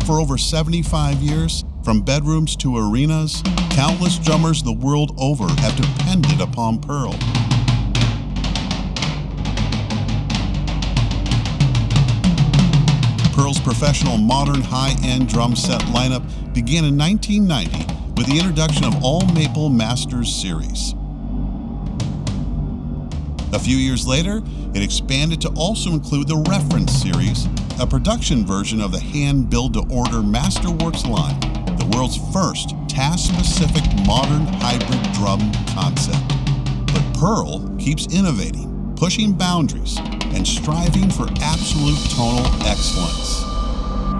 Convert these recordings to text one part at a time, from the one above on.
For over 75 years, from bedrooms to arenas, countless drummers the world over have depended upon Pearl. Pearl's professional modern high-end drum set lineup began in 1990 with the introduction of All Maple Masters series. A few years later, it expanded to also include the Reference series, a production version of the hand-build-to-order Masterworks line, the world's first task-specific modern hybrid drum concept. But Pearl keeps innovating, pushing boundaries, and striving for absolute tonal excellence.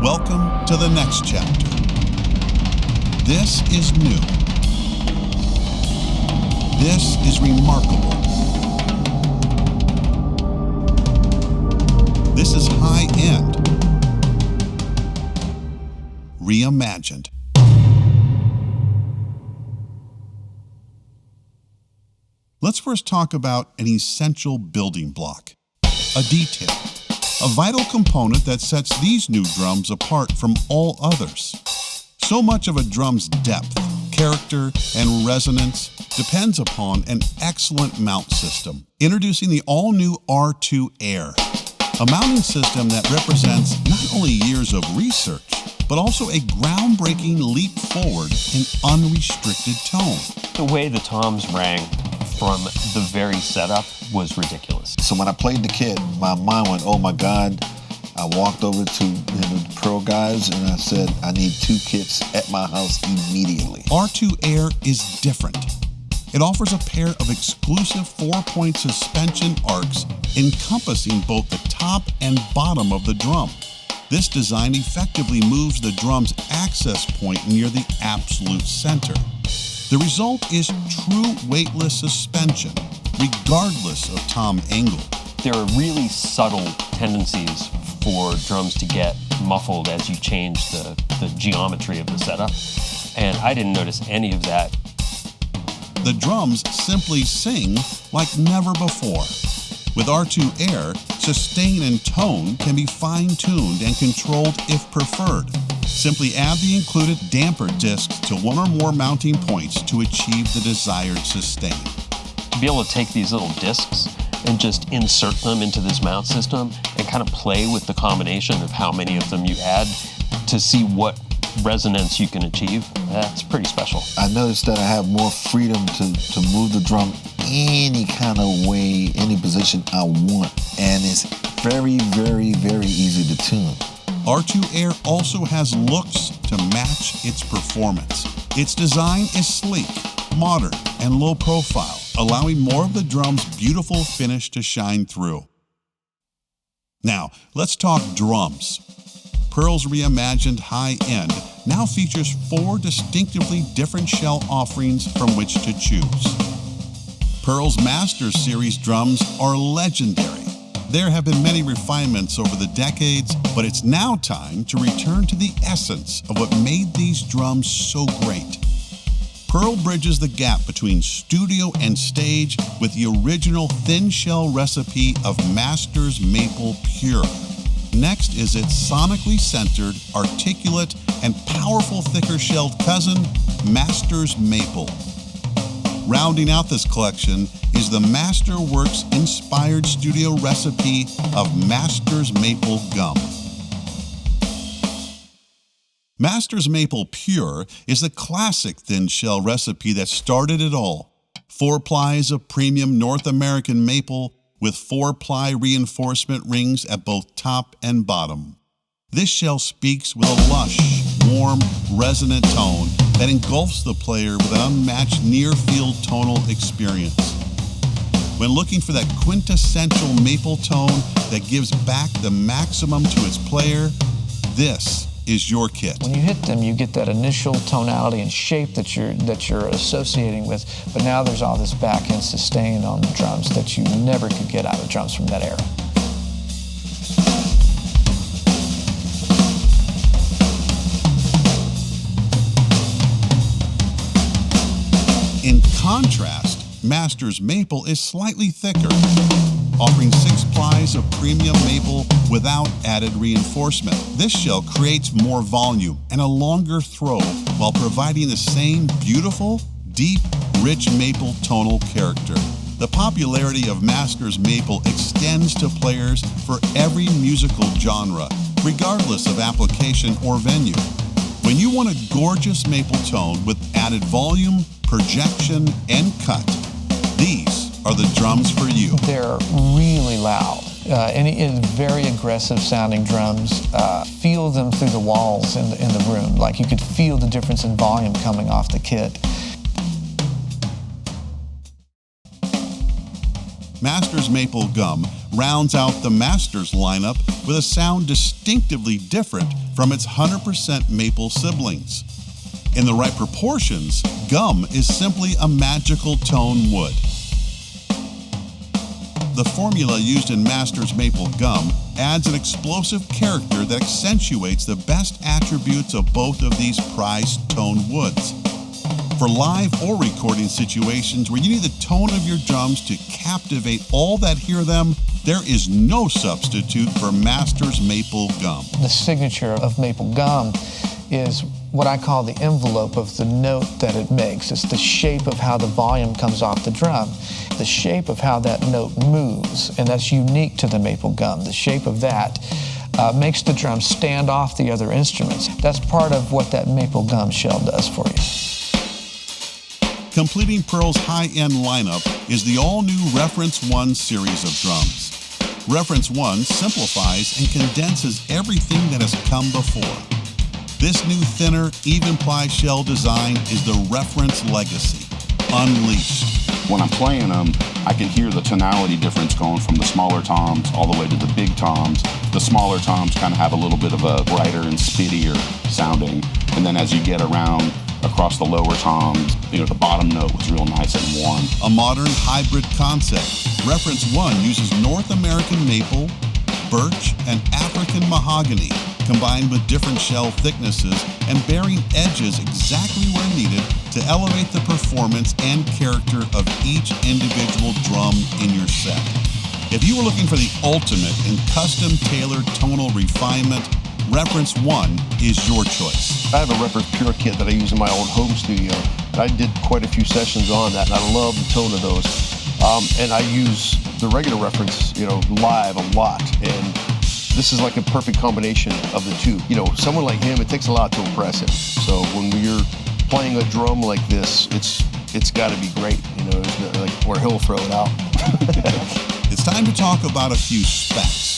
Welcome to the next chapter. This is new. This is remarkable. This is high-end. Reimagined. Let's first talk about an essential building block, a detail, a vital component that sets these new drums apart from all others. So much of a drum's depth, character, and resonance depends upon an excellent mount system. Introducing the all-new R2 Air, a mounting system that represents not only years of research, but also a groundbreaking leap forward in unrestricted tone. The way the toms rang from the very setup was ridiculous. So when I played the kit, my mind went, oh my God. I walked over to the Pearl guys and I said, I need 2 kits at my house immediately. R2 Air is different. It offers a pair of exclusive 4-point suspension arcs encompassing both the top and bottom of the drum. This design effectively moves the drum's access point near the absolute center. The result is true weightless suspension, regardless of tom angle. There are really subtle tendencies for drums to get muffled as you change the geometry of the setup, and I didn't notice any of that. The drums simply sing like never before. With R2 Air, sustain and tone can be fine-tuned and controlled if preferred. Simply add the included damper discs to one or more mounting points to achieve the desired sustain. To be able to take these little discs and just insert them into this mount system and kind of play with the combination of how many of them you add to see what resonance you can achieve, that's pretty special. I noticed that I have more freedom to move the drum any kind of way, any position I want, and it's very, very, very easy to tune. R2 Air also has looks to match its performance. Its design is sleek, modern, and low profile, allowing more of the drum's beautiful finish to shine through. Now, let's talk drums. Pearl's reimagined high-end now features 4 distinctively different shell offerings from which to choose. Pearl's Masters series drums are legendary. There have been many refinements over the decades, but it's now time to return to the essence of what made these drums so great. Pearl bridges the gap between studio and stage with the original thin shell recipe of Masters Maple Pure. Next is its sonically centered, articulate, and powerful thicker-shelled cousin, Masters Maple. Rounding out this collection is the Masterworks-inspired studio recipe of Masters Maple Gum. Masters Maple Pure is the classic thin-shell recipe that started it all. 4 plies of premium North American maple with 4-ply reinforcement rings at both top and bottom. This shell speaks with a lush, warm, resonant tone that engulfs the player with an unmatched near-field tonal experience. When looking for that quintessential maple tone that gives back the maximum to its player, this is your kit. When you hit them, you get that initial tonality and shape that you're associating with, but now there's all this back-end sustain on the drums that you never could get out of drums from that era. In contrast, Masters maple is slightly thicker, offering 6 plies of premium maple without added reinforcement. This shell creates more volume and a longer throw while providing the same beautiful, deep, rich maple tonal character. The popularity of Masters maple extends to players for every musical genre, regardless of application or venue. When you want a gorgeous maple tone with added volume, projection, and cut, these are the drums for you. They're really loud. And very aggressive sounding drums. Feel them through the walls in the room. Like you could feel the difference in volume coming off the kit. Masters Maple Gum rounds out the Masters lineup with a sound distinctively different from its 100% maple siblings. In the right proportions, gum is simply a magical tone wood. The formula used in Masters Maple Gum adds an explosive character that accentuates the best attributes of both of these prized tone woods. For live or recording situations where you need the tone of your drums to captivate all that hear them, there is no substitute for Masters Maple Gum. The signature of maple gum is what I call the envelope of the note that it makes. It's the shape of how the volume comes off the drum, the shape of how that note moves, and that's unique to the maple gum. The shape of that makes the drum stand off the other instruments. That's part of what that maple gum shell does for you. Completing Pearl's high-end lineup is the all-new Reference 1 series of drums. Reference 1 simplifies and condenses everything that has come before. This new thinner, even-ply shell design is the Reference legacy, unleashed. When I'm playing them, I can hear the tonality difference going from the smaller toms all the way to the big toms. The smaller toms kind of have a little bit of a brighter and spittier sounding. And then as you get around across the lower toms, the bottom note was real nice and warm. A modern hybrid concept. Reference 1 uses North American maple, birch, and African mahogany, combined with different shell thicknesses and bearing edges exactly where needed to elevate the performance and character of each individual drum in your set. If you were looking for the ultimate in custom-tailored tonal refinement, Reference 1 is your choice. I have a Reference Pure kit that I use in my own home studio, and I did quite a few sessions on that, and I love the tone of those. And I use the regular Reference, live a lot, and this is like a perfect combination of the two. Someone like him, it takes a lot to impress him. So when you're playing a drum like this, it's got to be great. Or he'll throw it out. It's time to talk about a few specs.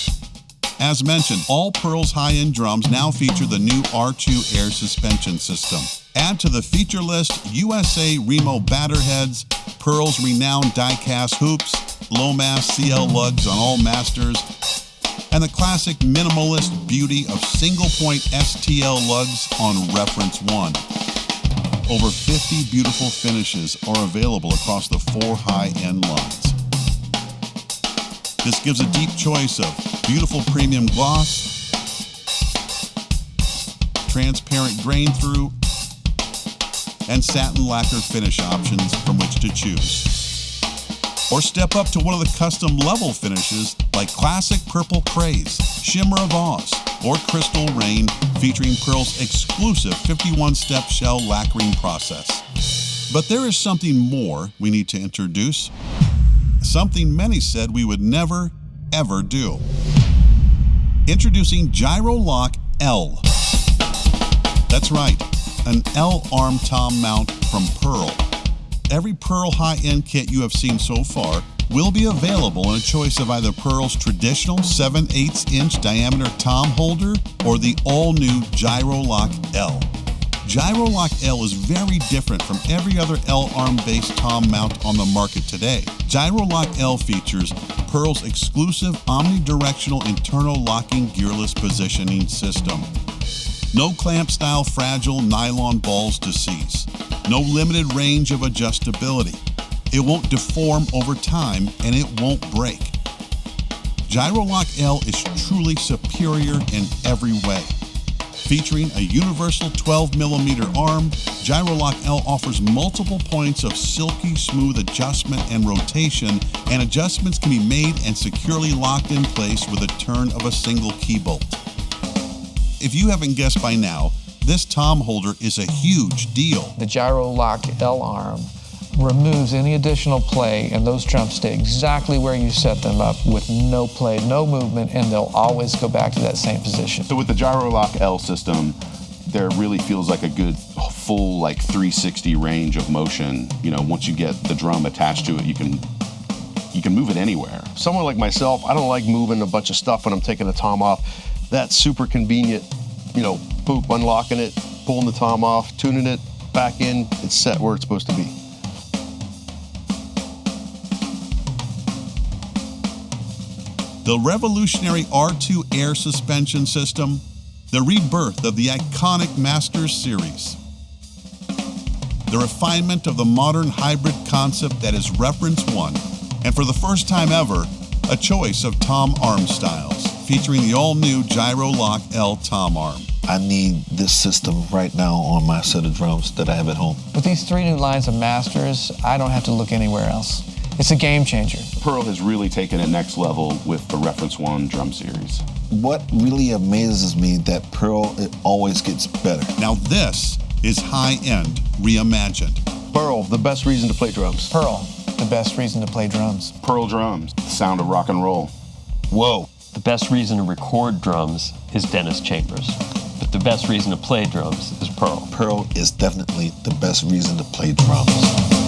As mentioned, all Pearl's high-end drums now feature the new R2 air suspension system. Add to the feature list USA Remo batter heads, Pearl's renowned die-cast hoops, low-mass CL lugs on all Masters, and the classic minimalist beauty of single-point STL lugs on Reference 1. Over 50 beautiful finishes are available across the 4 high-end lines. This gives a deep choice of beautiful premium gloss, transparent grain through, and satin lacquer finish options from which to choose. Or step up to one of the custom level finishes like Classic Purple Craze, Shimmer of Oz, or Crystal Rain, featuring Pearl's exclusive 51-step shell lacquering process. But there is something more we need to introduce. Something many said we would never, ever do. Introducing Gyro Lock L. That's right, an L-arm tom mount from Pearl. Every Pearl high-end kit you have seen so far will be available in a choice of either Pearl's traditional 7/8" diameter tom holder or the all-new Gyro Lock L. Gyro Lock L is very different from every other L-arm based tom mount on the market today. Gyro Lock L features Pearl's exclusive omnidirectional internal locking gearless positioning system. No clamp-style fragile nylon balls to seize. No limited range of adjustability. It won't deform over time, and it won't break. Gyro Lock L is truly superior in every way. Featuring a universal 12mm arm, Gyrolock L offers multiple points of silky smooth adjustment and rotation, and adjustments can be made and securely locked in place with a turn of a single key bolt. If you haven't guessed by now, this tom holder is a huge deal. The Gyrolock L arm removes any additional play, and those drums stay exactly where you set them up with no play, no movement, and they'll always go back to that same position. So with the Gyrolock L system, there really feels like a good full like 360 range of motion. You know, once you get the drum attached to it, you can move it anywhere. Someone like myself, I don't like moving a bunch of stuff when I'm taking the tom off. That's super convenient, you know, boop, unlocking it, pulling the tom off, tuning it back in, it's set where it's supposed to be. The revolutionary R2 air suspension system, the rebirth of the iconic Masters series, the refinement of the modern hybrid concept that is Reference 1, and for the first time ever, a choice of tom arm styles, featuring the all-new Gyrolock L tom arm. I need this system right now on my set of drums that I have at home. With these 3 new lines of Masters, I don't have to look anywhere else. It's a game changer. Pearl has really taken it next level with the Reference 1 drum series. What really amazes me that Pearl, it always gets better. Now this is high-end reimagined. Pearl, the best reason to play drums. Pearl, the best reason to play drums. Pearl drums, the sound of rock and roll. Whoa. The best reason to record drums is Dennis Chambers, but the best reason to play drums is Pearl. Pearl is definitely the best reason to play drums.